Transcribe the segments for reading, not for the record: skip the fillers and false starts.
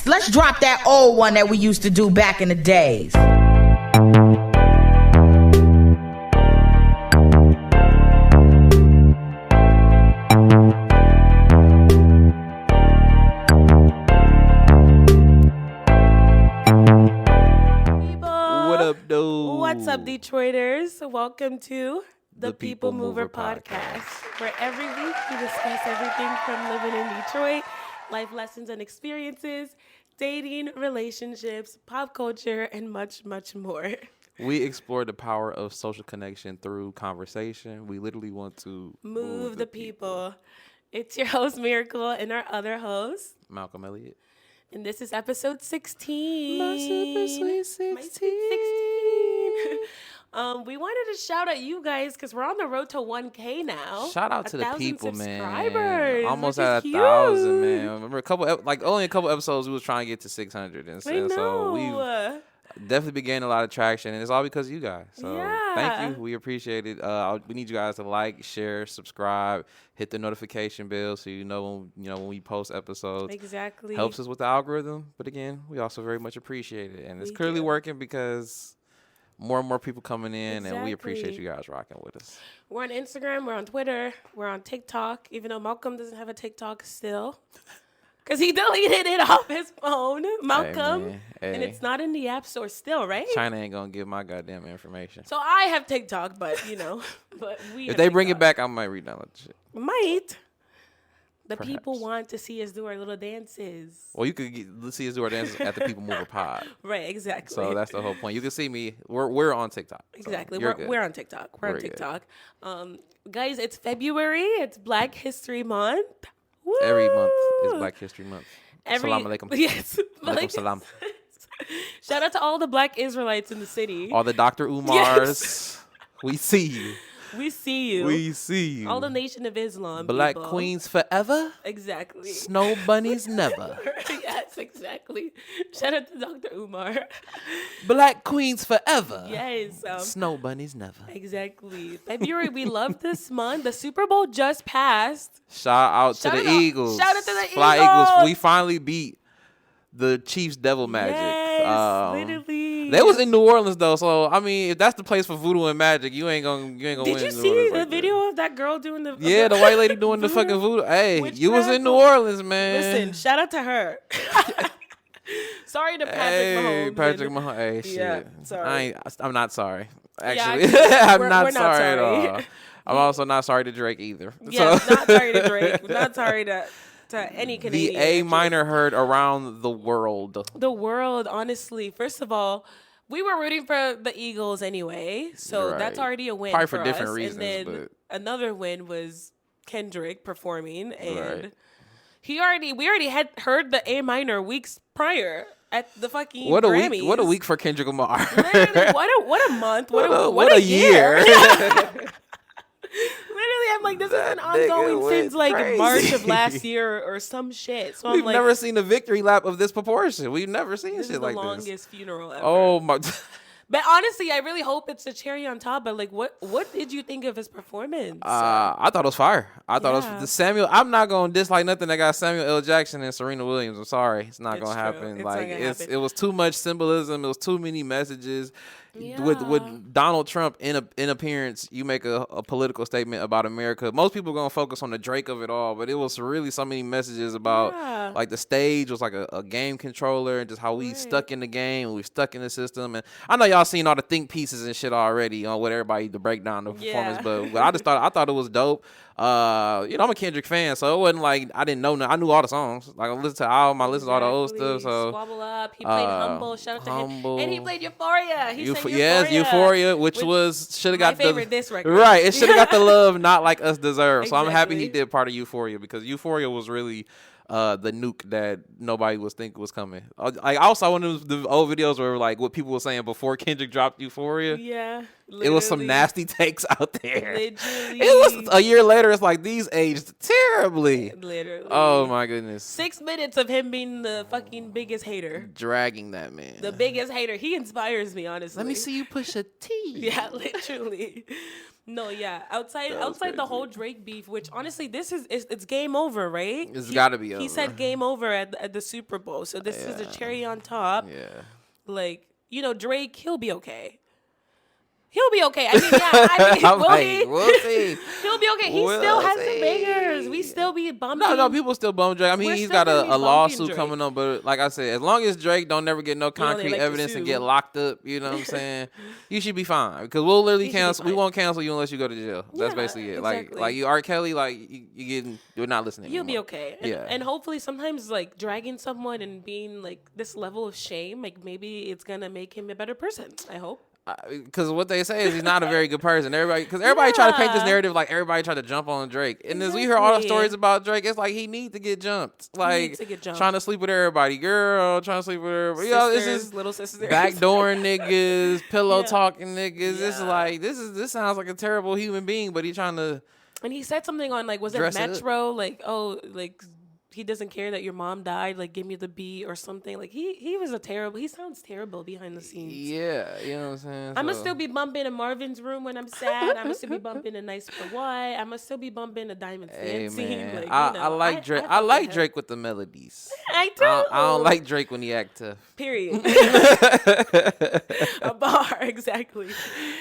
next. Let's drop that old one that we used to do back in the days. What's up, Detroiters? Welcome to the People Mover Podcast, where every week we discuss everything from living in Detroit, life lessons and experiences, dating, relationships, pop culture, and much, much more. We explore the power of social connection through conversation. We literally want to move the people. It's your host, Miracle, and our other host, Malcolm Elliott. And this is episode 16. My super sweet 16. My sweet 16. We wanted to shout at you guys because we're on the road to 1K now. Shout out to the people, subscribers, man. Almost at 1,000, man. Remember only a couple episodes we was trying to get to 600, and so we've definitely been gaining a lot of traction, and it's all because of you guys. So Thank you. We appreciate it. We need you guys to like, share, subscribe, hit the notification bell so you know when we post episodes. Exactly. Helps us with the algorithm. But again, we also very much appreciate it. And it's clearly working because more and more people coming in, and we appreciate you guys rocking with us. We're on Instagram, we're on Twitter, we're on TikTok, even though Malcolm doesn't have a TikTok still. Because he deleted it off his phone, Malcolm. Hey. And it's not in the App Store still, right? China ain't going to give my goddamn information. So I have TikTok, but, but we if they bring it back, I might re-download the shit. Might. The Perhaps. People want to see us do our little dances. Well, you could see us do our dances at the People Mover Pod. Right, exactly. So that's the whole point. You can see me. We're on TikTok. Exactly. So we're on TikTok. We're on TikTok. Guys, it's February. It's Black History Month. Woo! Every month is Black History Month. Salam alaikum. Yes. Alaikum salam. Shout out to all the Black Israelites in the city. All the Dr. Umars. Yes. We see you. We see you. We see you. All the Nation of Islam. Black people. queens forever. Exactly. Snow bunnies never. Yes, exactly. Shout out to Dr. Umar. Black queens forever. Yes. Snow bunnies never. Exactly. February, we love this month. The Super Bowl just passed. Shout out to the Eagles. Shout out to the Fly Eagles. We finally beat the Chiefs Devil Magic. Yes, literally. They was in New Orleans though, so I mean, if that's the place for voodoo and magic, you ain't gonna win. Did you see the video of that girl doing the? Yeah, the white lady doing the fucking voodoo. Hey, you was in New Orleans, man. Listen, shout out to her. Sorry to Patrick Mahomes. Hey, Patrick Mahomes. Hey, shit. Yeah, sorry. I'm not sorry. Actually, yeah, I'm not sorry at all. I'm also not sorry to Drake either. Yeah, not sorry to Drake. Not sorry to any Canadian. The A minor heard around the world. The world, honestly. First of all, we were rooting for the Eagles anyway, so that's already a win. Probably for different us. reasons. And then but another win was Kendrick performing, and we already had heard the A minor weeks prior at the fucking Grammys. What a week for Kendrick Lamar. Literally, what a month. What a year. Literally, I'm like, this has been ongoing since like crazy. March of last year or some shit. So We've never seen a victory lap of this proportion. We've never seen shit like this. This is the longest funeral ever. Oh my. But honestly, I really hope it's a cherry on top. But like, what did you think of his performance? I thought it was fire. I thought it was the Samuel. I'm not gonna dislike nothing that got Samuel L. Jackson and Serena Williams. I'm sorry, it's not gonna happen. It was too much symbolism. It was too many messages. Yeah. With Donald Trump in appearance, you make a political statement about America. Most people are gonna focus on the Drake of it all, but it was really so many messages about like the stage was like a game controller and just how we stuck in the game and we stuck in the system. And I know y'all seen all the think pieces and shit already on what everybody to break down the performance, but I thought it was dope. I'm a Kendrick fan, so it wasn't like I didn't know. I knew all the songs. Like I listened to all my listens, all the old stuff. So Squabble Up. He played Humble. Shout out to him. And he played Euphoria. He sang Euphoria. Yes, Euphoria, which should have got my favorite diss record. Right. It should have got the love Not Like Us deserve. Exactly. So I'm happy he did part of Euphoria because Euphoria was really the nuke that nobody was thinking was coming. I also one of the old videos where like what people were saying before Kendrick dropped Euphoria. Yeah, literally. It was some nasty takes out there. Literally. It was a year later. It's like these aged terribly. Literally. Oh my goodness. 6 minutes of him being the fucking biggest hater. Dragging that man. The biggest hater. He inspires me, honestly. Let me see you push a T. Yeah, literally. No, yeah. Outside the whole Drake beef, which honestly, it's game over, right? It's got to be over. He said game over at the Super Bowl, so this is a cherry on top. Yeah. Like, Drake, he'll be okay. He'll be okay. I mean, yeah. We'll see. He'll be okay. He still has some bangers. We still be bumping. No, people still bump Drake. I mean, he's got a lawsuit Drake. coming up, but like I said, as long as Drake don't never get no concrete like evidence and get locked up, you know what I'm saying? You should be fine because we'll literally cancel. We won't cancel you unless you go to jail. That's basically it. Exactly. Like you, R. Kelly, like you're not listening. You'll be okay. Yeah. And hopefully, sometimes like dragging someone and being like this level of shame, like maybe it's gonna make him a better person. I hope. Because what they say is he's not a very good person. Everybody try to paint this narrative like everybody tried to jump on Drake. And as we hear all the stories about Drake, it's like he needs to get jumped. Like trying to sleep with everybody, trying to sleep with everybody. Sisters, It's just little sisters, backdooring niggas, pillow talking niggas. It's like this sounds like a terrible human being, but he's trying to. And he said something on like was it Metro? Like he doesn't care that your mom died, like give me the beat or something. Like he sounds terrible behind the scenes. Yeah, you know what I'm saying? I'ma still be bumping in Marvin's Room when I'm sad. I'ma still be bumping a Nice for What. I'ma still be bumping a Diamond Fancy. Like, I like Drake. I like Drake with the melodies. I do. I don't like Drake when he act tough. Period. A bar, exactly.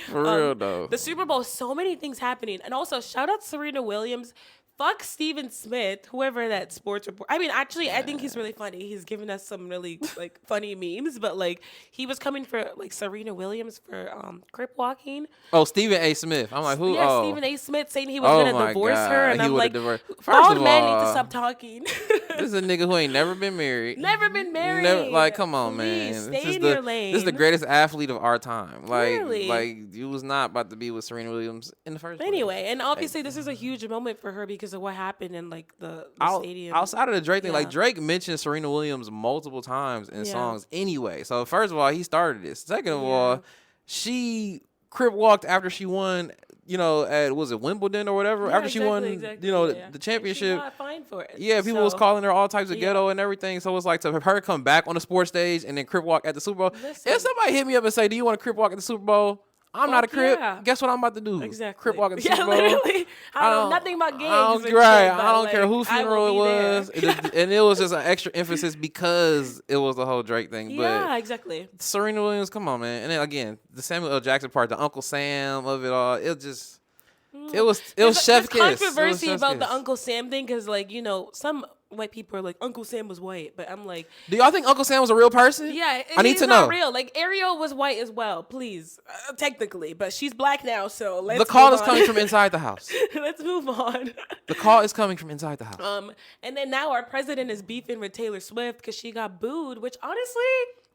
For real though. The Super Bowl, so many things happening. And also shout out Serena Williams. Fuck Steven Smith, whoever that sports report. I mean, actually, I think he's really funny. He's given us some really like funny memes. But like, he was coming for like Serena Williams for crip walking. Oh, Stephen A. Smith. I'm like, who? Yeah, Stephen A. Smith saying he was gonna divorce her, and I'm like, bald men need to stop talking. This is a nigga who ain't never been married. Never been married. Like, come on, Please, man. Stay in your lane. This is the greatest athlete of our time. Really? Like you was not about to be with Serena Williams in the first place. Anyway, and obviously this is a huge moment for her because of what happened in like the stadium. Outside of the Drake thing, like Drake mentioned Serena Williams multiple times in songs anyway. So first of all, he started this. Second of all, she crip walked after she won. At was it Wimbledon or whatever? After she won, the championship. She got fined for it. Yeah, people was calling her all types of ghetto and everything. So it's like to her come back on the sports stage and then crip walk at the Super Bowl. If somebody hit me up and say, "Do you want to crip walk at the Super Bowl?" I'm not a crip. Yeah. Guess what I'm about to do? Exactly. Crip walk at the Super Bowl. Literally. I don't know nothing about games. I don't care whose funeral it was. And it was just an extra emphasis because it was the whole Drake thing. Yeah, exactly. Serena Williams, come on, man. And then again, the Samuel L. Jackson part, the Uncle Sam of it all, it was chef kiss. Controversy about the Uncle Sam thing because, like, some white people are like, Uncle Sam was white, but I'm like, do y'all think Uncle Sam was a real person? Yeah, I need to know. Real. Like Ariel was white as well, please, technically, but she's black now, so let's. The call is coming from inside the house. Let's move on. The call is coming from inside the house. And then now our president is beefing with Taylor Swift because she got booed, which honestly.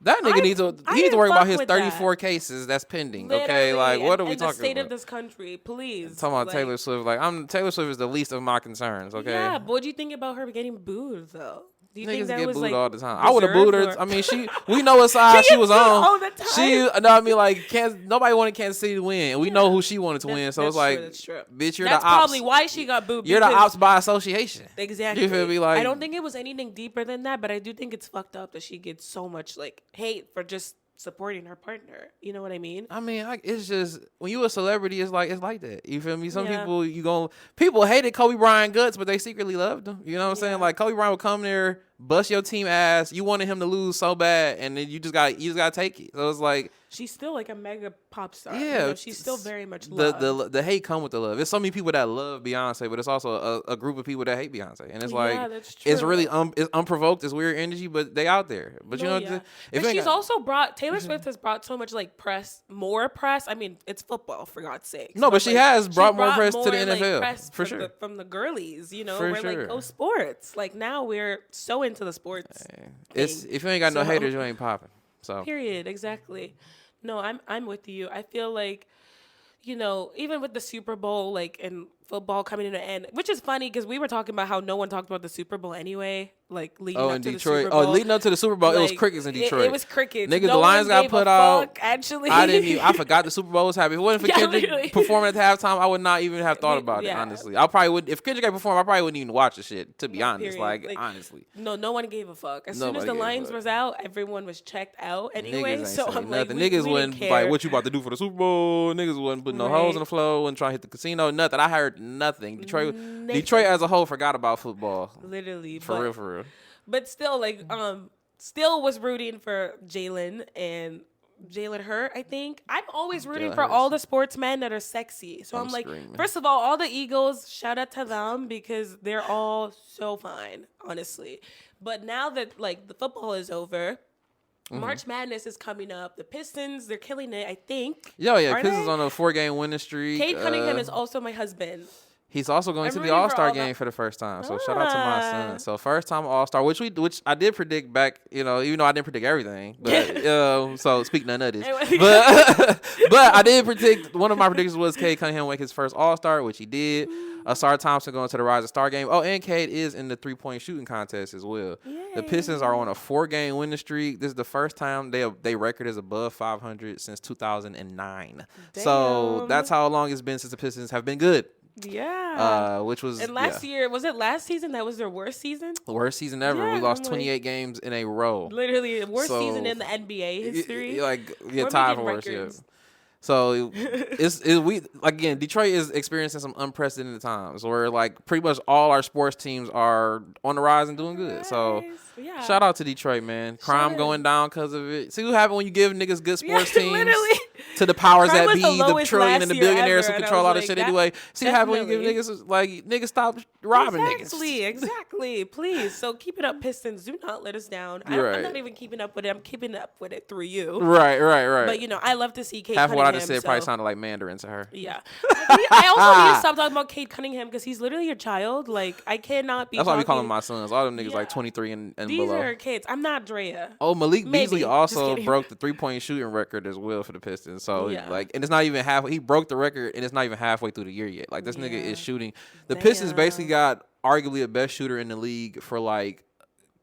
That nigga needs to worry about his 34 cases that's pending. Literally. Okay, like what are we talking about? The state of this country, please. Talking about Taylor Swift, Taylor Swift is the least of my concerns. Okay. Yeah, but what do you think about her getting booed though? Do you think that get was booed like all the time? I would have booed her. I mean, we know what side she was on. All the time. Nobody wanted Kansas City to win, and we know who she wanted to win. So it's like, that's true. Bitch, you're that's the ops. probably why she got booed. You're the ops by association. Exactly. You feel me? Like, I don't think it was anything deeper than that, but I do think it's fucked up that she gets so much like hate for just supporting her partner. You know what I mean? I mean, it's just when you a celebrity, it's like that. You feel me? Some people hated Kobe Bryant guts, but they secretly loved him. You know what I'm saying? Like Kobe Bryant would come there, bust your team ass. You wanted him to lose so bad, and then you just gotta take it. So it's like she's still like a mega pop star. Yeah, she's still very much loved. The hate come with the love. There's so many people that love Beyonce, but it's also a group of people that hate Beyonce, and it's like that's true. It's really it's unprovoked. It's weird energy, but they out there. But also brought Taylor Swift has brought so much like more press. I mean, it's football for God's sake. No, but she has brought more press to the NFL press for sure. From the girlies, Like, oh, sports. Like now we're so into the sports. If you ain't got no haters, you ain't popping. So period. Exactly. No, I'm with you. I feel like, even with the Super Bowl, like, and football coming to an end, which is funny because we were talking about how no one talked about the Super Bowl anyway. like leading Oh, up in to Detroit. the Super Bowl. Leading up to the Super Bowl, it was Like, crickets in Detroit. It was crickets. Niggas, No the Lions one got gave put a out. fuck, actually, I didn't even. I forgot the Super Bowl was happening. If it wasn't for Kendrick literally. performing at the halftime, I would not even have thought about it. Yeah. Honestly, I probably would. If Kendrick had performed, I probably wouldn't even watch the shit. To be honest, Period. like honestly, no one gave a fuck. As soon as Nobody the gave a Lions fuck. was out, everyone was checked out anyway. niggas ain't So saying I'm like, nothing. we Niggas didn't wasn't care. like, what you about to do for the Super Bowl? Niggas wasn't putting no holes in the floor, wasn't trying to hit the casino. Nothing. I heard nothing. Detroit as a whole forgot about football. Literally, For real. But still, like, still was rooting for Jalen and Jalen Hurt, I think. I'm always rooting for all the sportsmen that are sexy. So I'm like, screaming. first of all the Eagles, shout out to them because they're all so fine, honestly. But now that, like, the football is over, March Madness is coming up. The Pistons, they're killing it, I think. Yeah. Are Pistons they? on a 4-game winning streak. Cade Cunningham is also my husband. He's also going I'm to the rooting for All-Star all game the- for the first time. So shout out to my son. So first time All-Star, which I did predict back, even though I didn't predict everything. But so speak none of this. But I did predict, one of my predictions was Cade Cunningham make his first All-Star, which he did. Asar Thompson going to the Rise of Star game. Oh, and Cade is in the 3-point shooting contest as well. Yay. The Pistons are on a 4-game winning streak. This is the first time they record is above 500 since 2009. So that's how long it's been since the Pistons have been good. Yeah. Which was and last year, was it last season that was their worst season? the worst season ever. Yeah, we lost I'm 28 games in a row. Literally, the worst So, season in the NBA history. We're tied making for worst. Yeah. records. So we again, Detroit is experiencing some unprecedented times where like pretty much all our sports teams are on the rise and doing good. So Yeah. shout out to Detroit, man. Crime going down because of it. See what happened when you give niggas good sports teams literally. to the powers Crime that was be, the the lowest trillion last and the year billionaires ever, who and I control was all this like, shit that- anyway. See what happened when you give definitely. niggas like niggas stop robbing Exactly. Please. So keep it up, Pistons. Do not let us down. I'm Right. not even keeping up with it. I'm keeping up with it through you. Right. But I love to see Cade Half of what I Cunningham. just said probably sounded like Mandarin to her. Yeah. I also need to stop talking about Cade Cunningham because he's literally your child. Like, I cannot be That's why we talking. call them my sons. All them niggas Yeah. like 23 and These below. are kids. I'm not Drea. Oh, Malik Maybe. Beasley Just also kidding. broke the 3-point shooting record as well for the Pistons. So Yeah. and it's not even half. He broke the record, and it's not even halfway through the year yet. Like this nigga Yeah. is shooting. The Pistons Damn. basically got arguably the best shooter in the league for like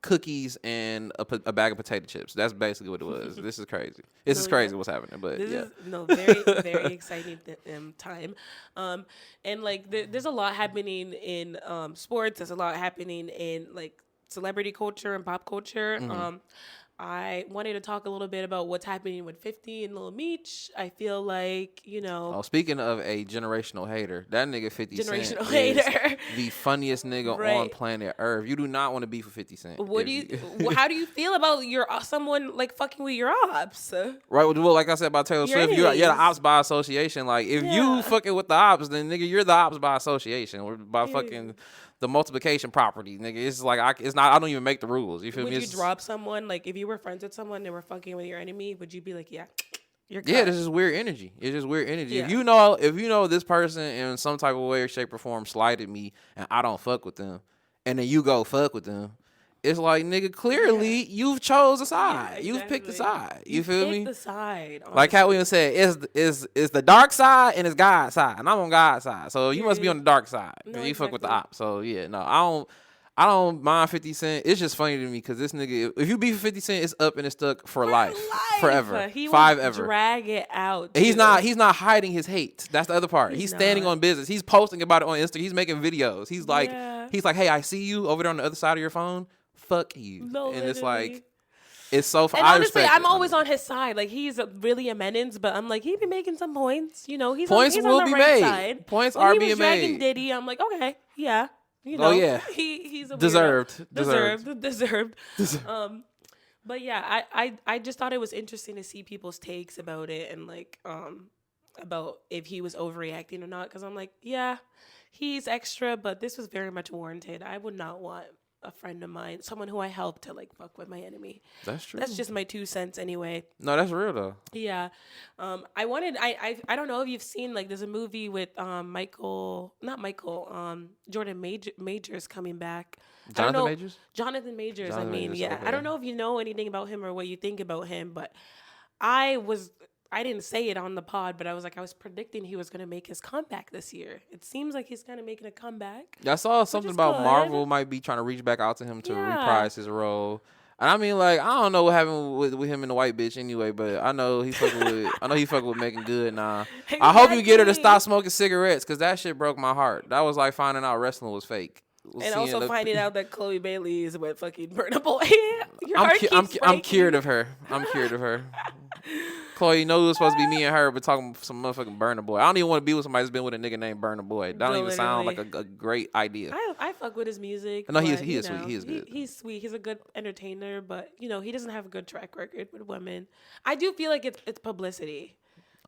cookies and a bag of potato chips. That's basically what it was. This is crazy. This is crazy what's happening. But This yeah. is very very exciting time, and like there's a lot happening in sports. There's a lot happening in like celebrity culture and pop culture. I wanted to talk a little bit about what's happening with 50 and Lil Meech. I feel like, Oh, speaking of a generational hater, that nigga 50 Cent Generational is hater. the funniest nigga on Right. planet Earth. You do not want to beef with 50 Cent. what do you? How do you feel about someone like fucking with your ops? Right, well, like I said about Taylor Your Swift, you're the enemies. ops by association. Like, if Yeah. you fucking with the ops, then nigga, you're the ops by association or by fucking the multiplication property, nigga. It's like I don't even make the rules. You feel Would me? you drop someone like if you were friends with someone and were fucking with your enemy? Would you be like, yeah, you're Yeah, cut? this is weird energy. It's just weird energy. Yeah. If you know this person in some type of way or shape or form slighted me and I don't fuck with them, and then you go fuck with them, it's like, nigga, clearly you've chose a side. Yeah, You've picked a exactly. side. You feel me? Pick the side. Like how we said, it's the dark side and it's God's side, and I'm on God's side. So you must be on the dark side. No, You fuck with the exactly. op. So yeah, no, I don't mind 50 Cent. It's just funny to me because this nigga, if you beef 50 Cent, it's up and it's stuck for life, forever, He five will ever. drag it out. And he's too. not hiding his hate. That's the other part. He's He's standing not. on business. He's posting about it on Insta. He's making videos. He's like, Yeah. hey, I see you over there on the other side of your phone. Fuck you. No, and it's literally. like, it's so. And I honestly, respect I'm it. always on his side. Like he's really a menace, but I'm like he be making some points. He's Points he's will on the be right made. side. Points When are he being was dragging made. Diddy, I'm like, okay, yeah, Oh, yeah. he's a weirdo. Deserved. Deserved. But yeah, I just thought it was interesting to see people's takes about it and like about if he was overreacting or not. Because I'm like, yeah, he's extra, but this was very much warranted. I would not want a friend of mine, someone who I helped to like fuck with my enemy. That's true. That's just my 2 cents anyway. No, that's real though. Yeah. I don't know if you've seen like there's a movie with Jordan Majors coming back. Jonathan Majors? Jonathan Majors, Jonathan Majors, yeah. okay. I don't know if you know anything about him or what you think about him, but I I didn't say it on the pod, but I was predicting he was going to make his comeback this year. It seems like he's kind of making a comeback. I saw something about Marvel might be trying to reach back out to him to reprise his role. And I mean, like, I don't know what happened with him and the white bitch anyway, but I know he fucking with making good now. Exactly. I hope you get her to stop smoking cigarettes, because that shit broke my heart. That was like finding out wrestling was fake. And also finding out that Chloe Bailey is with fucking Burna Boy. I'm cured of her. I'm cured of her. Chloe, you know it was supposed to be me and her, but talking some motherfucking Burna Boy. I don't even want to be with somebody that's been with a nigga named Burna Boy. That don't even sound like a great idea. I fuck with his music. No, he is sweet. He is good. He's sweet. He's a good entertainer, but he doesn't have a good track record with women. I do feel like it's publicity.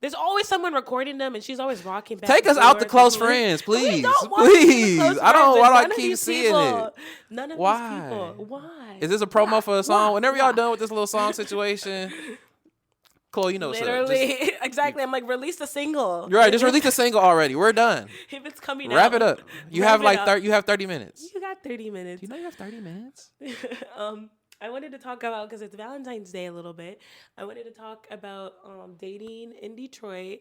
There's always someone recording them, and she's always rocking back. Take us out to close friends, please. Please. Why do I keep seeing it? None of these people. Why? Is this a promo for a song? Whenever y'all done with this little song situation, Chloe, you know what's up. Literally, exactly. I'm like, release the single. You're right. Just release the single already. We're done. If it's coming out. Wrap it up. You have 30 minutes. You got 30 minutes. You know you have 30 minutes? I wanted to talk about, because it's Valentine's Day a little bit, I wanted to talk about dating in Detroit.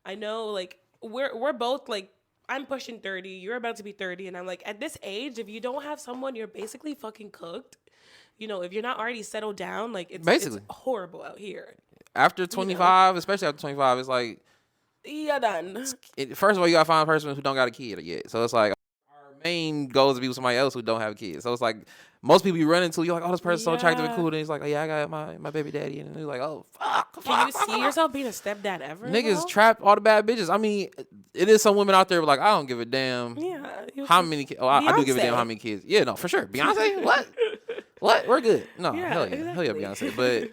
I know, like, we're both, like, I'm pushing 30, you're about to be 30, and I'm like, at this age, if you don't have someone, you're basically fucking cooked. If you're not already settled down, like, it's horrible out here. After 25, especially after 25, it's like... You're done. First of all, you gotta find a person who don't got a kid yet. So it's like, our main goal is to be with somebody else who don't have kids. So it's like... Most people you run into, you're like, oh, this person's so attractive and cool. And he's like, oh, yeah, I got my baby daddy. And he's like, oh, fuck. Can you see yourself being a stepdad ever? Niggas trap all the bad bitches. I mean, it is some women out there like, I don't give a damn how many kids. Oh, I do give a damn how many kids. Yeah, no, for sure. Beyonce? What? We're good. No, hell yeah. Exactly. Hell yeah, Beyonce. But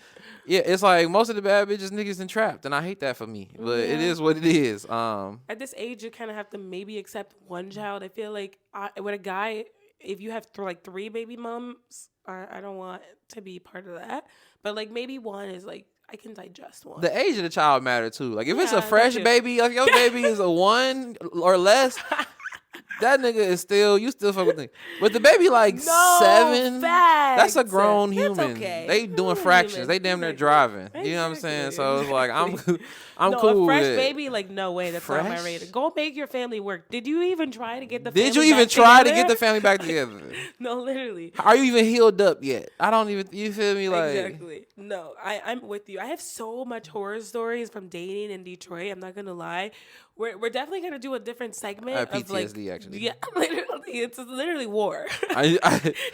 yeah, it's like most of the bad bitches niggas and trapped. And I hate that for me. But it is what it is. At this age, you kind of have to maybe accept one child. I feel like with a guy... If you have 3 baby moms, I don't want to be part of that. But like maybe one is like I can digest one. The age of the child matter too. Like if it's a fresh baby, like your baby is a 1 or less, that nigga is you still fuck with me. But the baby like 7, that's a grown human. Okay. They doing fractions. They damn near driving. You know what I'm saying? So it's like I'm cool a fresh with it. Baby, like no way. That's not my radar. Go make your family work. Did you even try to get the? Did you even try to get the family back together? No, literally. Are you even healed up yet? I don't even. You feel me? Like exactly. No, I'm with you. I have so much horror stories from dating in Detroit. I'm not gonna lie. We're definitely gonna do a different segment. I have PTSD actually. Yeah, literally, it's literally war.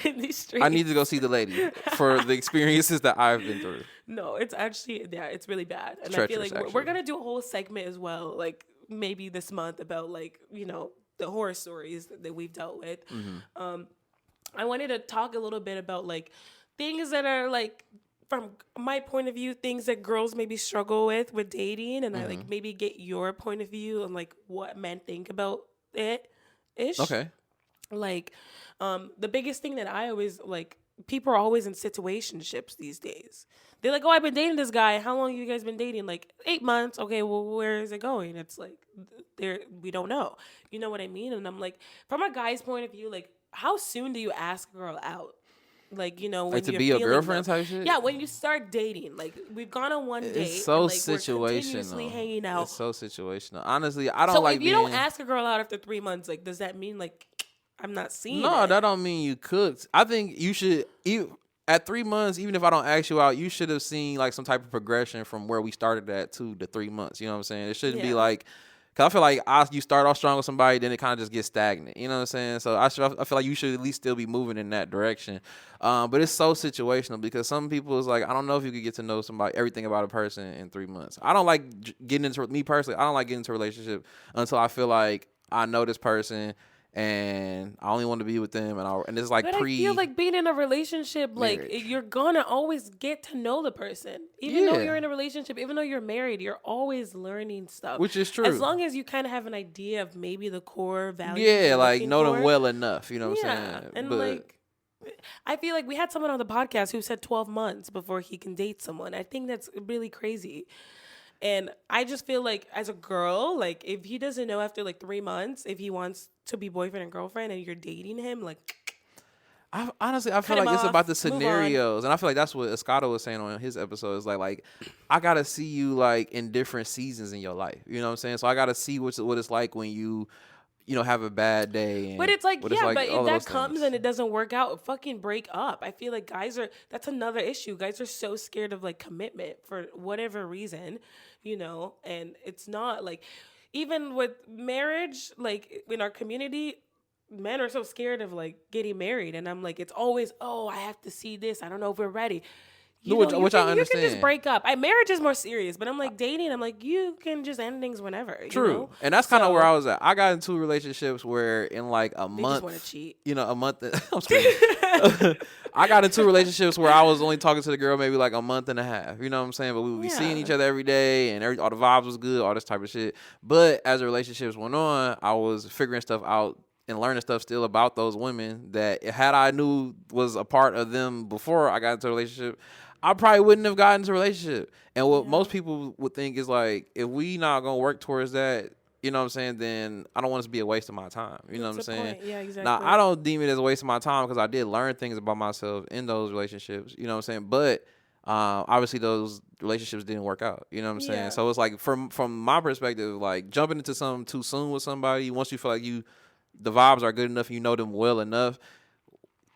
In these streets. I need to go see the lady for the experiences that I've been through. No, it's actually it's really bad, and I feel like we're gonna do a whole segment as well, like maybe this month about like the horror stories that we've dealt with. Mm-hmm. I wanted to talk a little bit about like things that are like, from my point of view, things that girls maybe struggle with dating, and I like maybe get your point of view on like what men think about it ish. Okay. Like, the biggest thing that I always like, people are always in situationships these days. They're like, oh, I've been dating this guy. How long have you guys been dating? Like 8 months. Okay, well, where is it going? It's like, we don't know. You know what I mean? And I'm like, from a guy's point of view, like, how soon do you ask a girl out? Like, when like to be a girlfriend type shit? Yeah, when you start dating. Like, we've gone on one date. It's so and, like, situational. We're continuously hanging out. It's so situational. Honestly, I don't like if you don't ask a girl out after 3 months, like, does that mean, like, I'm not seeing it? That don't mean you cooked. I think you should... At 3 months, even if I don't ask you out, you should have seen like some type of progression from where we started at to the 3 months. You know what I'm saying? It shouldn't be like... Because I feel like you start off strong with somebody, then it kind of just gets stagnant. You know what I'm saying? So I feel like you should at least still be moving in that direction. But it's so situational because some people is like, I don't know if you could get to know everything about a person in 3 months. I don't like getting into... Me personally, I don't like getting into a relationship until I feel like I know this person and I only want to be with them, and it's like I feel like being in a relationship, like you're gonna always get to know the person, even though you're in a relationship, even though you're married, you're always learning stuff, which is true. As long as you kind of have an idea of maybe the core values. Yeah, like know them well enough. You know what I'm saying? And like, I feel like we had someone on the podcast who said 12 months before he can date someone. I think that's really crazy. And I just feel like as a girl, like if he doesn't know after like 3 months if he wants to be boyfriend and girlfriend and you're dating him, like Honestly, I feel Cut like him it's off, about the move on. scenarios, and I feel like that's what Escato was saying on his episode. Is like I gotta see you like in different seasons in your life. You know what I'm saying? So I gotta see what it's like when you have a bad day. And But it's like, what yeah, like, but all if that those comes things. and it doesn't work out, fucking break up. I feel like that's another issue. Guys are so scared of like commitment for whatever reason, and it's not like, even with marriage, like in our community, men are so scared of like getting married. And I'm like, it's always, oh, I have to see this. I don't know if we're ready. Which I You can understand. just break up. Marriage is more serious, but I'm like dating. I'm like, you can just end things whenever. True, and that's kind of where I was at. I got into relationships where in like a month, They just want to cheat. A month. I'm kidding. I got into relationships where I was only talking to the girl maybe like a month and a half. You know what I'm saying? But we would be seeing each other every day, and all the vibes was good, all this type of shit. But as the relationships went on, I was figuring stuff out and learning stuff still about those women that had I knew was a part of them before I got into a relationship, I probably wouldn't have gotten into a relationship. And what most people would think is like, if we not gonna work towards that, you know what I'm saying, then I don't want it to be a waste of my time. You know what I'm saying? Yeah, exactly. Now, I don't deem it as a waste of my time because I did learn things about myself in those relationships. You know what I'm saying? But obviously those relationships didn't work out. You know what I'm saying? So it's like from my perspective, like jumping into something too soon with somebody, once you feel like the vibes are good enough, you know them well enough,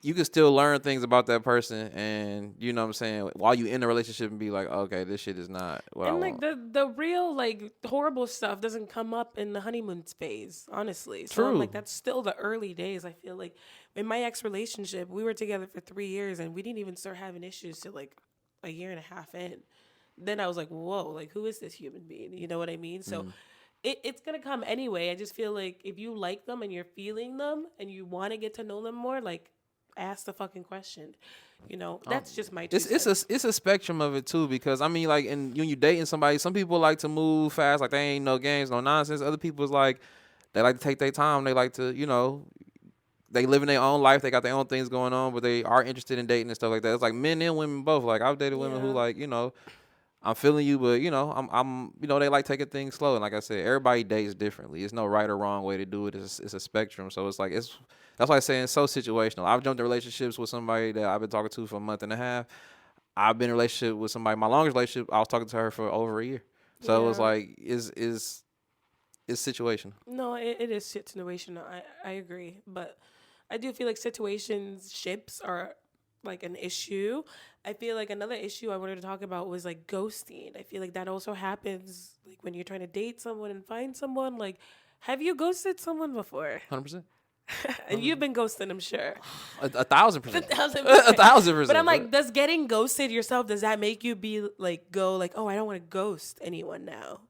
you can still learn things about that person, and you know what I'm saying, while you in the relationship and be like, okay, this shit is not what I want. And like the real like horrible stuff doesn't come up in the honeymoon phase, honestly. So True. I'm like, that's still the early days. I feel like in my ex relationship, we were together for 3 years and we didn't even start having issues till like a year and a half in. Then I was like, whoa, like who is this human being? You know what I mean? So it's going to come anyway. I just feel like if you like them and you're feeling them and you want to get to know them more, like ask the fucking question. That's just my two cents. It's a spectrum of it too, because I mean, like, when you dating somebody, some people like to move fast, like they ain't no games, no nonsense. Other people's like, they like to take their time. They like to, they live in their own life. They got their own things going on, but they are interested in dating and stuff like that. It's like men and women both. Like I've dated women who like, I'm feeling you, but I'm they like taking things slow. And like I said, everybody dates differently. It's no right or wrong way to do it. It's a spectrum. So it's like that's why I say it's so situational. I've jumped in relationships with somebody that I've been talking to for a month and a half. I've been in a relationship with somebody. My longest relationship, I was talking to her for over a year. So it was like it's situational. No, it is situational. I agree, but I do feel like situationships are like an issue. I feel like another issue I wanted to talk about was like ghosting. I feel like that also happens like when you're trying to date someone and find someone. Like, have you ghosted someone before? 100%. And you've been ghosted, I'm sure. 1,000%. 1,000%. 1,000%. But I'm like, does getting ghosted yourself, does that make you be like, go like, oh, I don't want to ghost anyone now?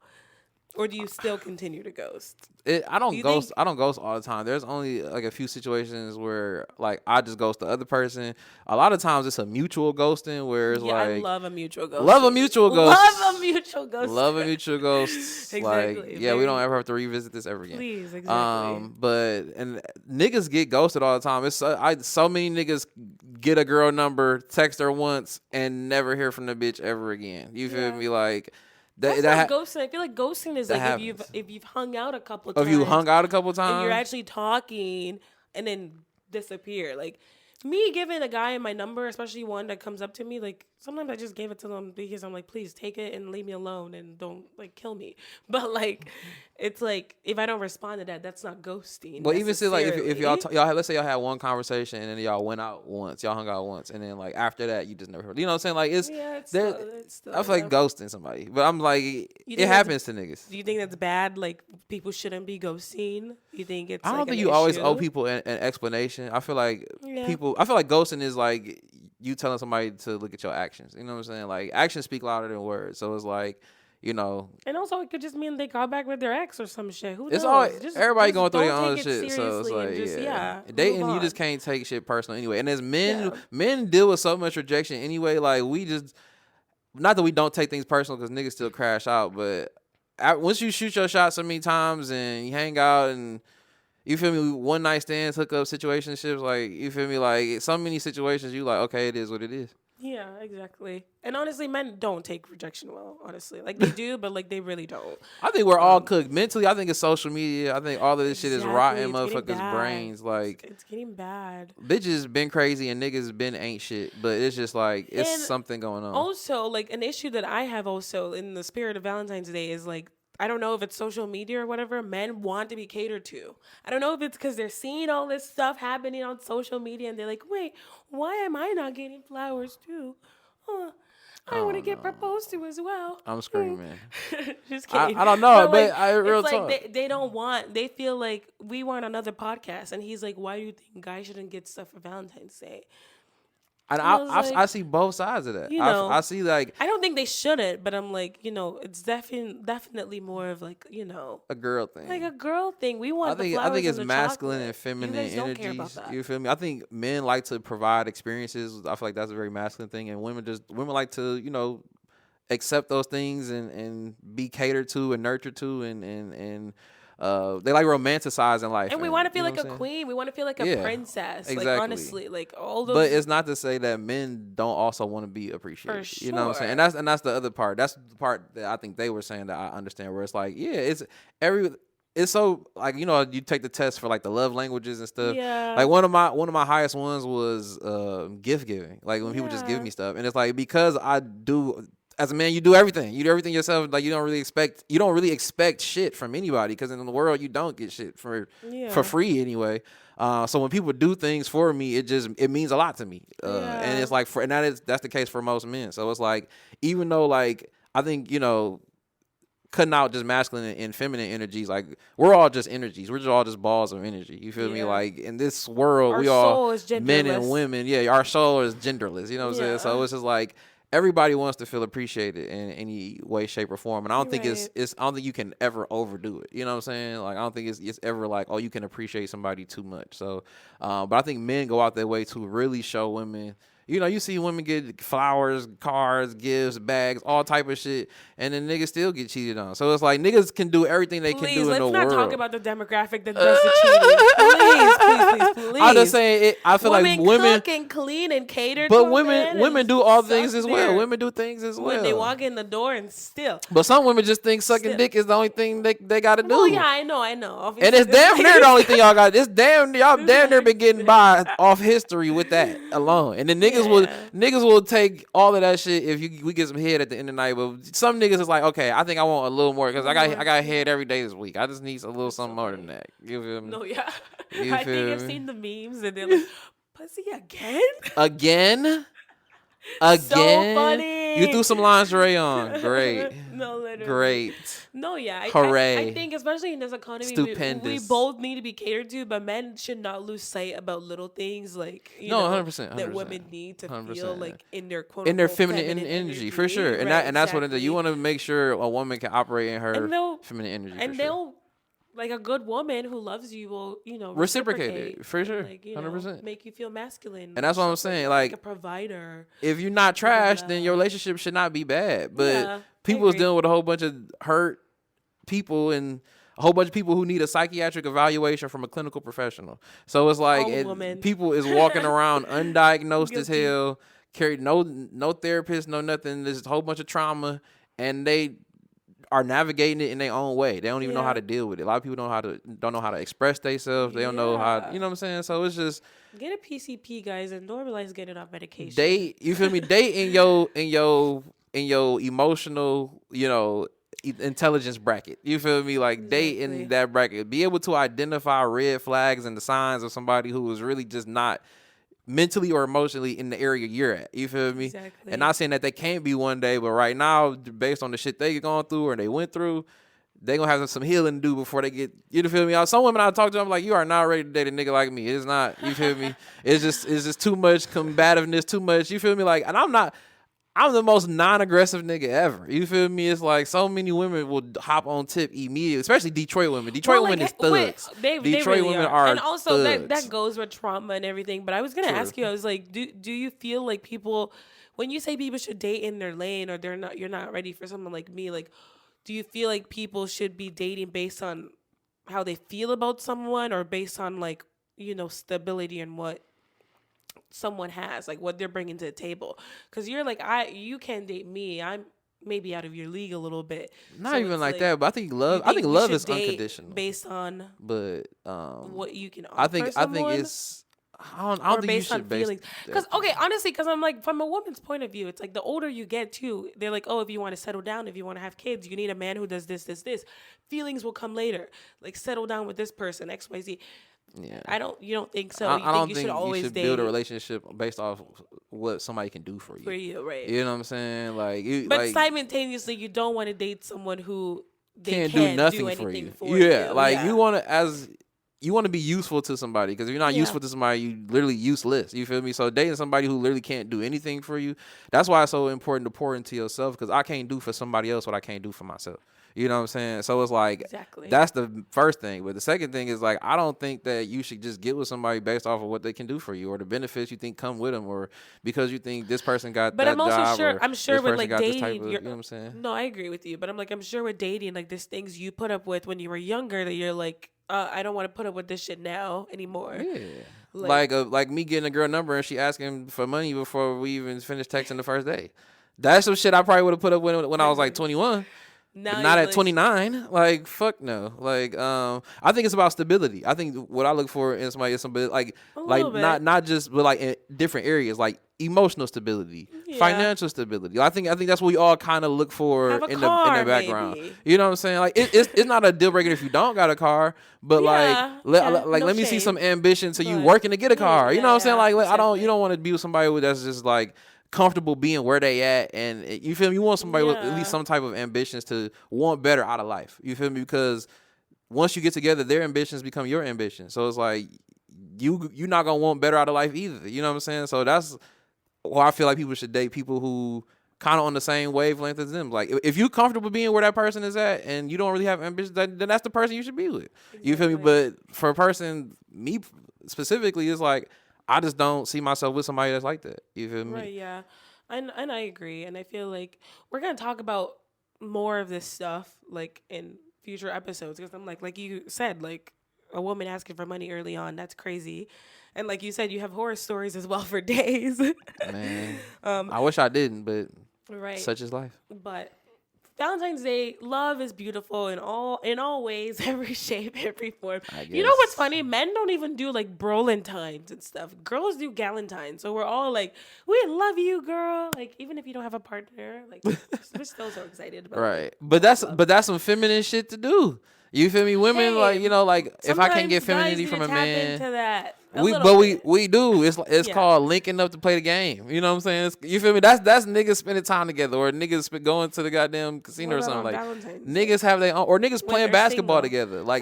Or do you still continue to ghost? I don't ghost all the time. There's only like a few situations where like I just ghost the other person. A lot of times it's a mutual ghosting where it's I like love a mutual ghost. Love a mutual ghost. Love a mutual ghost. Love a mutual ghost. Exactly. Like, we don't ever have to revisit this ever again. Please, exactly. And niggas get ghosted all the time. It's so many niggas get a girl number, text her once, and never hear from the bitch ever again. You feel me? Like. That's not ghosting. I feel like ghosting is like happens. if you've hung out a couple of times. If you hung out a couple times. And you're actually talking and then disappear. Like me giving a guy my number, especially one that comes up to me, like sometimes I just gave it to them because I'm like, please take it and leave me alone and don't like kill me. But like, it's like if I don't respond to that, that's not ghosting. But even still, like if y'all let's say y'all had one conversation and then y'all went out once, y'all hung out once, and then like after that you just never heard. You know what I'm saying? Like it's still, I feel like ghosting somebody, but I'm like it happens to niggas. Do you think that's bad? Like people shouldn't be ghosting? You think it's? I don't like think an you always issue? owe people an explanation. I feel like I feel like ghosting is like you telling somebody to look at your actions. You know what I'm saying? Like actions speak louder than words. So it's like, And also it could just mean they got back with their ex or some shit. Who knows? It's all everybody going through their own shit. So it's like, dating, you just can't take shit personal anyway. And as men deal with so much rejection anyway. Like we just, not that we don't take things personal because niggas still crash out, but once you shoot your shot so many times and you hang out and you feel me, one night stands, hook up, situationships, like you feel me, like so many situations you like, okay, it is what it is. Yeah, exactly. And honestly, men don't take rejection well, honestly. Like, they do, but, like, they really don't. I think we're all cooked mentally. I think it's social media. I think all of this shit is rotting It's getting motherfuckers' bad. brains. Like, it's getting bad. bitches been crazy and niggas been ain't shit. But it's just like it's And something going on. Also, like, an issue that I have also in the spirit of Valentine's Day is, like, I don't know if it's social media or whatever, men want to be catered to. I don't know if it's because they're seeing all this stuff happening on social media and they're like, wait, why am I not getting flowers too? I want to get proposed to as well. I'm screaming. Just kidding. I don't know, but like, I real it's talk. like they don't want, they feel like we were on another podcast and he's like, why do you think guys shouldn't get stuff for Valentine's Day? And I see both sides of that. You know, I see like I don't think they shouldn't, but I'm like, you know, it's definitely more of like, you know, a girl thing. like a girl thing. We want the flowers I think it's and the masculine chocolate. and feminine you guys don't energies. care about that. You feel me? I think men like to provide experiences. I feel like that's a very masculine thing, and women like to, you know, accept those things and be catered to and nurtured to and they like romanticizing life. And we want to feel like a queen. We want to feel like a princess. Exactly. Like, honestly, like all those. But it's not to say that men don't also want to be appreciated. For You know what I'm saying? And that's the other part. That's the part that I think they were saying that I understand, where it's like, yeah, it's so like, you know, you take the test for like the love languages and stuff. Yeah. Like one of my highest ones was gift giving. Like when people just give me stuff, and it's like, because I do. As a man, you do everything. You do everything yourself. Like you don't really expect shit from anybody, because in the world you don't get shit for free anyway. So when people do things for me, it means a lot to me. And it's like that's the case for most men. So it's like, even though like I think, you know, cutting out just masculine and feminine energies, like we're all just energies. We're just all just balls of energy. You feel me? Like in this world, our we all is genderless. Men and women. Yeah, our soul is genderless. You know what I'm saying? So it's just like, everybody wants to feel appreciated in any way, shape, or form, and I don't think it's I don't think you can ever overdo it. You know what I'm saying? Like I don't think it's ever like, oh, you can appreciate somebody too much. So, but I think men go out their way to really show women. You know, you see women get flowers, cards, gifts, bags, all type of shit, and then niggas still get cheated on. So it's like, niggas can do everything they can do in the world. Let's not talk about the demographic that does the cheating. Please. I'm just saying, I feel like women cook and clean and cater. But women do all things as well. Women do things as well. When they walk in the door and still. But some women just think sucking dick is the only thing they got to do. Oh yeah, I know. Obviously, and it's damn near the only thing y'all got. Y'all damn near been getting by off history with that alone. And the niggas will take all of that shit if we get some head at the end of the night. But some niggas is like, okay, I think I want a little more, because I got head every day this week. I just need a little something more than that. You feel me? No, yeah. You I think I've seen the memes and they're like, pussy again? Again? So funny. You threw some lingerie on. Great. No, literally. Great. No, yeah. Hooray. I think especially in this economy, Stupendous. we both need to be catered to, but men should not lose sight about little things like, you know, 100%, that women need to 100%. feel like in their quote in their feminine energy, for sure. And right, that's what you want to make sure a woman can operate in her feminine energy. And they'll, like, a good woman who loves you will, you know, reciprocate it, for sure. Like, you 100%. know, make you feel masculine. And that's what I'm saying. Like a provider. If you're not trash, then your relationship should not be bad. But people is dealing with a whole bunch of hurt people and a whole bunch of people who need a psychiatric evaluation from a clinical professional. So it's like people is walking around undiagnosed as hell, carry no therapist, no nothing. There's a whole bunch of trauma, and they are navigating it in their own way. They don't even know how to deal with it. A lot of people don't know how to express themselves. They don't know how, you know what I'm saying? So it's just get a PCP, guys, and normalize getting off medication. You feel me? They in your emotional, you know, intelligence bracket. You feel me? Like they in that bracket. Be able to identify red flags and the signs of somebody who is really just not mentally or emotionally in the area you're at. You feel me? Exactly. And not saying that they can't be one day, but right now, based on the shit they gone through or they went through, they gonna have some healing to do before they get, you feel me? Some women I talk to, I'm like, you are not ready to date a nigga like me. It's not, you feel me? It's just too much combativeness, too much, you feel me? Like, and I'm the most non-aggressive nigga ever. You feel me? It's like so many women will hop on tip immediately, especially Detroit women. Detroit women is thugs. Detroit really women are and also thugs. that goes with trauma and everything. But I was gonna ask you, I was like, do you feel like people, when you say people should date in their lane or you're not ready for someone like me, like, do you feel like people should be dating based on how they feel about someone or based on, like, you know, stability and what someone has, like what they're bringing to the table. Because you're like, you can't date me. I'm maybe out of your league a little bit. Not so even like that, but I think love is unconditional based on what you can offer. I think it's I don't think you should base feelings. Because honestly, because I'm like, from a woman's point of view, it's like the older you get too, they're like, oh, if you want to settle down, if you want to have kids, you need a man who does this. Feelings will come later. Like settle down with this person, XYZ. Yeah, you don't think so? I don't think you should build a relationship based off what somebody can do for you. For you, right? You know what I'm saying? But simultaneously, you don't want to date someone who can't do nothing for you. You want to be useful to somebody, because if you're not useful to somebody, you literally useless. You feel me? So dating somebody who literally can't do anything for you, that's why it's so important to pour into yourself, because I can't do for somebody else what I can't do for myself. You know what I'm saying? So it's like, that's the first thing. But the second thing is like, I don't think that you should just get with somebody based off of what they can do for you or the benefits you think come with them, or because you think this person got that job. But I'm sure with like dating, you know what I'm saying? No, I agree with you. But I'm sure with dating, like there's things you put up with when you were younger that you're like, I don't want to put up with this shit now anymore. Yeah. Like me getting a girl number and she asking for money before we even finished texting the first day. That's some shit I probably would have put up with when I was like 21. Not at 29. Like, fuck no. Like, I think it's about stability. I think what I look for in somebody is somebody not just, but like in different areas, like emotional stability, financial stability. I think that's what we all kind of look for in the background. Maybe. You know what I'm saying? Like, it's not a deal breaker if you don't got a car, but let me see some ambition to you working to get a car. You know what I'm saying? Like, you don't want to be with somebody that's just like comfortable being where they at, and you feel me? You want somebody with at least some type of ambitions to want better out of life. You feel me? Because once you get together, their ambitions become your ambition. So it's like you're not gonna want better out of life either. You know what I'm saying? So that's why I feel like people should date people who kind of on the same wavelength as them. Like if you're comfortable being where that person is at, and you don't really have ambitions, then that's the person you should be with. Exactly. You feel me? But for a person, me specifically, it's like, I just don't see myself with somebody that's like that. You feel me? Right, yeah. And I agree. And I feel like we're going to talk about more of this stuff, like, in future episodes. Because I'm like you said, like, a woman asking for money early on, that's crazy. And like you said, you have horror stories as well for days. Man, I wish I didn't, but such is life. But Valentine's Day, love is beautiful in all ways, every shape, every form. You know what's funny? Men don't even do like Brolentines and stuff. Girls do Galentines. So we're all like, we love you, girl. Like, even if you don't have a partner, like, we're still so excited about it. But that's some feminine shit to do. You feel me? Women, like, you know, like, if I can't get femininity from a man, into that. We do. It's called linking up to play the game. You know what I'm saying? You feel me? That's niggas spending time together, or niggas going to the goddamn casino or something. Like, niggas have their own, or niggas playing basketball together. Like,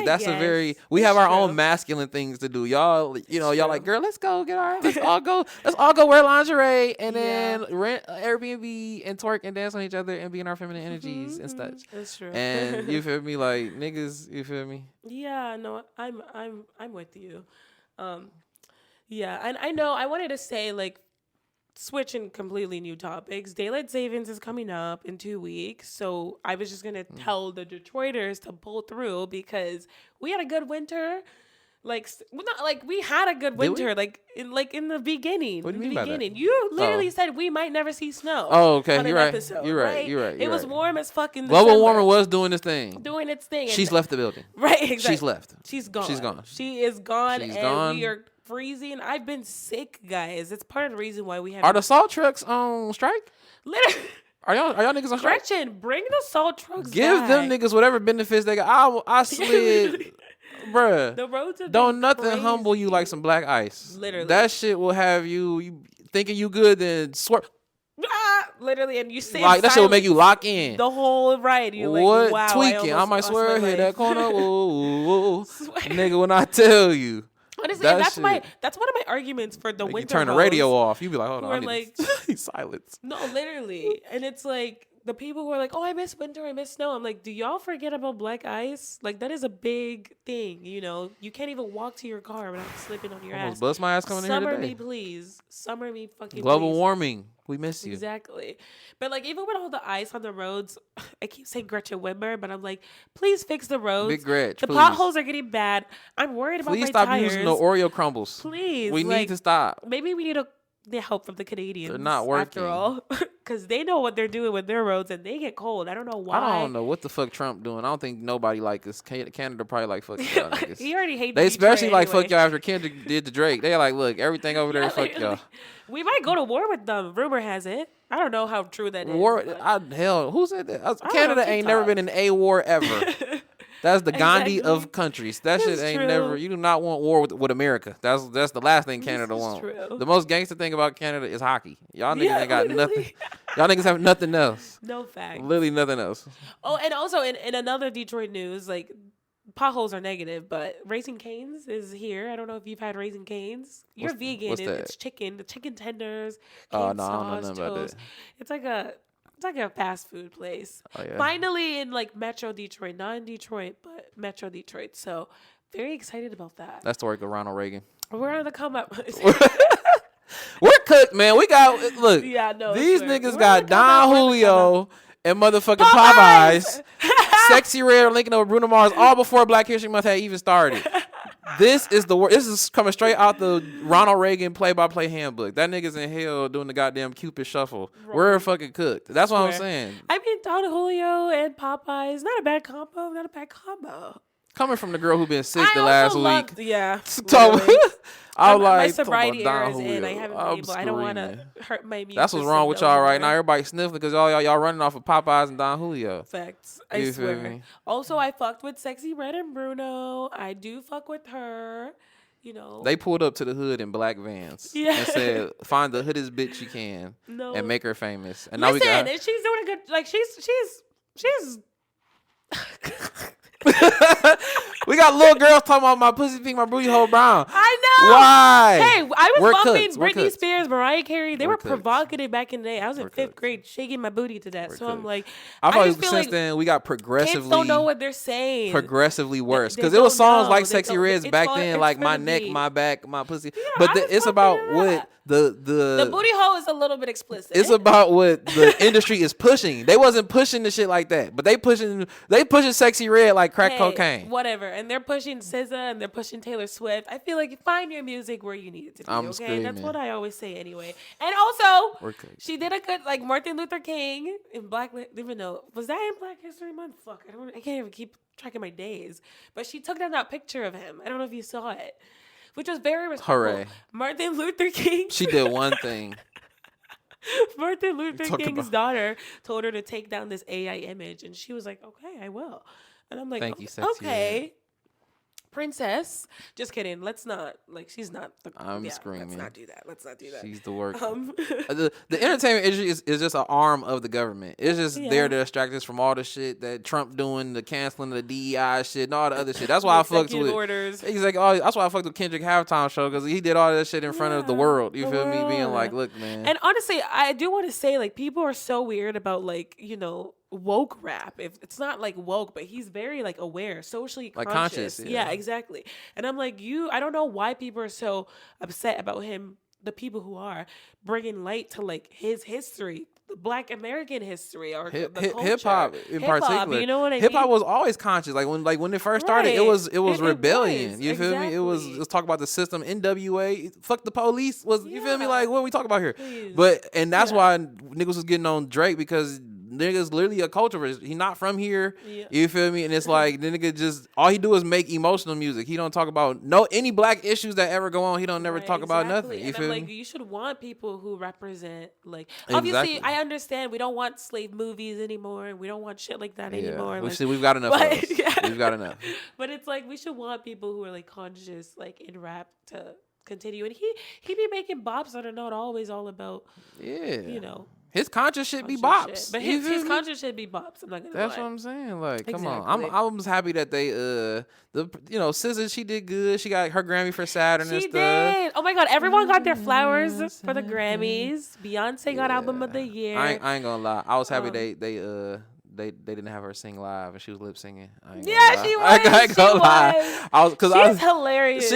we have our own masculine things to do. Y'all, you know, y'all like, girl, let's all go wear lingerie and then rent Airbnb and twerk and dance on each other and be in our feminine energies and such. That's true. And you feel me? Like, niggas, you feel me? Yeah, no, I'm with you. And I know I wanted to say, like, switching completely new topics. Daylight savings is coming up in 2 weeks, so I was just gonna tell the Detroiters to pull through, because we had a good winter. Like, not like we had a good winter, like in the beginning. What do you mean by that? You literally said we might never see snow. Oh, okay. You're right. Episode, You're right. You're right. It was warm as fucking. Global warming was doing its thing. Doing its thing. She's left the building. Right. Exactly. She's left. She's gone. She's gone. She is gone. She's and gone. We are freezing. I've been sick, guys. It's part of the reason why we have. Are the salt trucks on strike? Literally. Are y'all niggas on strike? Gretchen, bring the salt trucks. Give back. them niggas whatever benefits they got. I slid. Bruh, the roads have don't nothing crazy. humble you like some black ice. Literally, that shit will have you thinking you good, then swerve. Literally, and you say like that shit will make you lock in the whole ride. You're what? Like, wow, tweaking. I might swear hit that corner. Whoa. Nigga, when I tell you. Honestly, that's one of my arguments for the winter. You turn the radio off. You be like, hold on, like silence. No, literally, and it's like the people who are like, oh, I miss winter, I miss snow. I'm like, do y'all forget about black ice? Like, that is a big thing, you know? You can't even walk to your car without slipping on your Almost ass. bust my ass coming in here today. Summer me, please. Summer me fucking Global please. warming. We miss you. Exactly. But, like, even with all the ice on the roads, I keep saying Gretchen Whitmer, but I'm like, please fix the roads. Big Gretch, the please. potholes are getting bad. I'm worried about Please my stop tires. using the Oreo crumbles. Please. We need to stop. Maybe we need the help from the Canadians. They're not working. After all. Because they know what they're doing with their roads and they get cold. I don't know why. I don't know what the fuck Trump doing. I don't think nobody like us. Canada probably like fuck y'all niggas. He already hates They especially like anyway. fuck y'all after Kendrick did the Drake. They like, look, everything over there, fuck literally. y'all. We might go to war with them. Rumor has it. I don't know how true that is. War, but- hell, who said that? know, Canada ain't never TikTok. been in a war ever. That's the Gandhi Exactly. of countries. That shit It's ain't true. never. You do not want war with America. That's the last thing Canada is wants. true. The most gangster thing about Canada is hockey. Y'all niggas Yeah, ain't got literally. nothing. Y'all niggas have nothing else. No fact. Literally nothing else. Oh, and also in another Detroit news, like potholes are negative, but Raising Cane's is here. I don't know if you've had Raising Cane's. You're vegan. what's that? It's chicken. The chicken tenders. Oh, canned no, I don't know sauce, nothing about toast. that. It's like a fast food place. Oh, yeah. Finally in like Metro Detroit, not in Detroit, but Metro Detroit. So very excited about that. That's the work of Ronald Reagan. We're on the come up. We're cooked, man. We got look. Yeah, no, These swear. niggas We're got the come up, Don we're the Julio and motherfucking Popeyes! Popeyes, Sexy Red linking up with Bruno Mars all before Black History Month had even started. This is the This is coming straight out the Ronald Reagan play-by-play handbook. That nigga's in hell doing the goddamn Cupid shuffle. We're fucking cooked. That's what I'm Swear. saying. I mean, Don Julio and Popeyes, not a bad combo. Not a bad combo. Coming from the girl who been sick the I last also week. loved- yeah. Talk- literally. I was My like, sobriety talking about era Don is in. I Julio. haven't I'm been able. I don't want to screaming. hurt my immune That's what's system wrong with no y'all right now. more. Everybody sniffling because y'all running off of Popeyes and Don Julio. Facts. I You feel swear. me? Also, I fucked with Sexy Red and Bruno. I do fuck with her. You know. They pulled up to the hood in black vans Yeah. and said, "Find the hoodest bitch you can No. and make her famous." And Listen, now we got. and she's doing a good. Like she's. We got little girls talking about my pussy pink, my booty hole brown. I know. Why? Hey, I was We're bumping cooks. We're Britney cooks. Spears, Mariah Carey. They We're were cooks. provocative back in the day. I was in We're fifth cooks. grade, shaking my booty to that. We're So I'm cooks. like, I thought just since feel like then we got progressively. kids don't know what they're saying. Progressively worse They because it was don't songs know. like They Sexy don't- Reds it's back for- then, it's like for my the neck, beat. my back, my pussy. Yeah, but I was it's fucking about with what that. The booty hole is a little bit explicit. It's about what the industry is pushing. They wasn't pushing the shit like that, but they pushing Sexy Red like crack Hey, cocaine. whatever. And they're pushing SZA and they're pushing Taylor Swift. I feel like find your music where you need it to be. I'm Okay, screaming. that's what I always say anyway. And also, We're cooked. she did a good like Martin Luther King in Black. Even though was that in Black History Month? Fuck, I can't even keep track of my days. But she took down that picture of him. I don't know if you saw it, which was very respectful. Hooray. Martin Luther King. She did one thing. Martin Luther Talk King's about- daughter told her to take down this AI image, and she was like, "Okay, I will." And I'm like, Thank you, Sexy "Okay, princess." Just kidding. Let's not. Like, she's not. I'm screaming. Let's not do that. Let's not do that. She's the work. Um, The entertainment industry is just an arm of the government. It's just Yeah. there to distract us from all the shit that Trump doing, the canceling of the DEI shit, and all the other shit. That's why I fucked executive with. orders. That's why I fucked with Kendrick halftime show because he did all that shit in front of the Yeah, world. You the feel me? Being world. like, look, man. And honestly, I do want to say, like, people are so weird about, like, woke rap. If it's not like woke, but he's very like aware, socially Like conscious. conscious, yeah. Yeah, exactly. And I'm like, I don't know why people are so upset about him. The people who are bringing light to like his history, the Black American history, or the culture. Hip hop in Hip-hop, particular. You know what I mean? Hip hop was always conscious. Like when it first started, it Right. was It rebellion. was, You feel me? It was exactly. let's talk about the system. NWA, fuck the police. You feel me? Yeah. Like what are we talking about here? Please. And that's Yeah. why niggas was getting on Drake because nigga's literally a culturist. He not from here. Yeah. You feel me? And it's like the nigga just all he do is make emotional music. He don't talk about any black issues that ever go on. He don't never Right, talk about exactly. nothing. You And feel I'm like, me? you should want people who represent, like, obviously, Exactly. I understand we don't want slave movies anymore. We don't want shit like that anymore. Like, We've got enough of but- those. yeah. We've got enough. But it's like we should want people who are like conscious, like in rap, to continue. And he be making bops that are not always all about, Yeah. His conscious shit be bops. But his conscious shit be bops. I'm not gonna lie. That's what I'm saying. Like, come on. I'm just happy that they SZA, she did good. She got her Grammy for Saturn and stuff. She did. Oh my God, everyone got their flowers for the Grammys. Beyonce got album of the year. I ain't gonna lie. I was happy they didn't have her sing live and she was lip singing. She was. I ain't gonna lie. She's hilarious.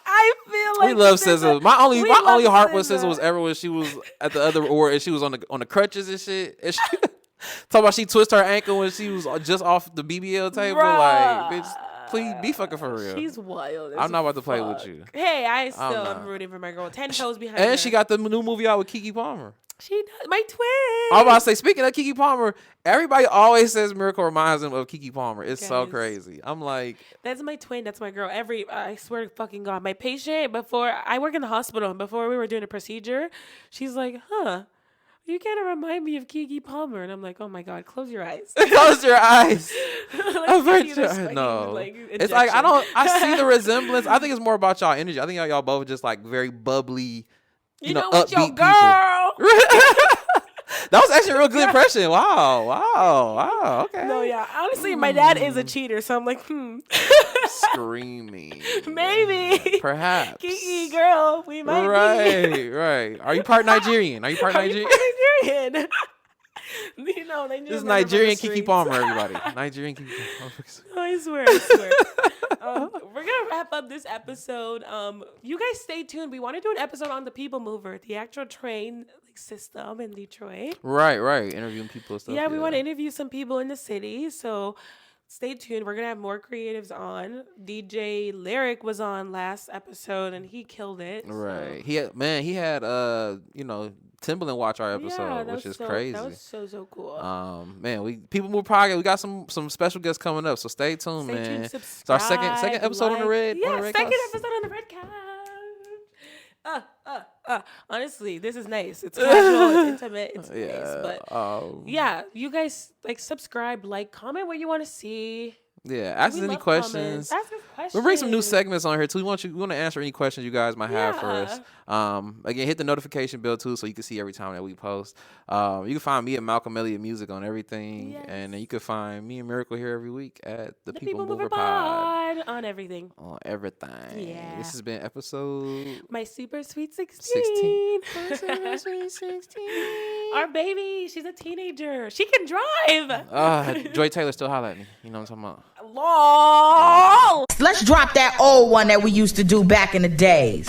I feel like we love SZA. My only heart with SZA was ever when she was at the other award and she was on the crutches and shit. And she talk about she twisted her ankle when she was just off the BBL table. Bruh. Like, bitch, please be fucking for real. She's wild. I'm not about to play with you. Hey, I still am rooting for my girl. 10 toes behind her. And she got the new movie out with Keke Palmer. She does. My twin. I was about to say, speaking of Keke Palmer, everybody always says Miracle reminds them of Keke Palmer. It's so crazy. I'm like, that's my twin. That's my girl. I swear to fucking God, my patient before I work in the hospital and before we were doing a procedure, she's like, you kind of remind me of Keke Palmer. And I'm like, oh my God, close your eyes. Close your eyes. No. It's like, I see the resemblance. I think it's more about y'all energy. I think y'all both just like very bubbly, you know what, your girl. That was actually a real good impression. Wow. Okay. No, yeah. Honestly, my dad is a cheater, so I'm like, Screaming. Maybe. Perhaps. Keke, girl, we might be. Right. Are you part Nigerian? Nigerian? You know, they this is Nigerian Keke Palmer, everybody. Nigerian Keke Palmer. I swear. We're gonna wrap up this episode. You guys stay tuned. We want to do an episode on the People Mover, the actual train system in Detroit. Right. Interviewing people and stuff. Yeah, we want to interview some people in the city. So stay tuned. We're gonna have more creatives on. DJ Lyric was on last episode and he killed it. Right. So. He had Timbaland watch our episode, which is crazy. That was so cool. People Move Podcast. We got some special guests coming up, so stay tuned, man. It's our second episode on the Red. Yeah, second episode on the Red Couch. Honestly, this is nice. It's casual, it's intimate, it's nice. But you guys subscribe, comment what you want to see. Yeah, ask us any questions. Ask us questions. We'll bring some new segments on here too. We want to answer any questions you guys might have for us. Again, hit the notification bell too, so you can see every time that we post. You can find me at Malcolm Elliott Music on everything, and then you can find me and Miracle here every week at the People Mover Pod on everything. On everything. Yeah. This has been episode my super sweet 16. Super sweet 16. Our baby, she's a teenager. She can drive. Joy Taylor still holler at me. You know what I'm talking about? Let's drop that old one that we used to do back in the days.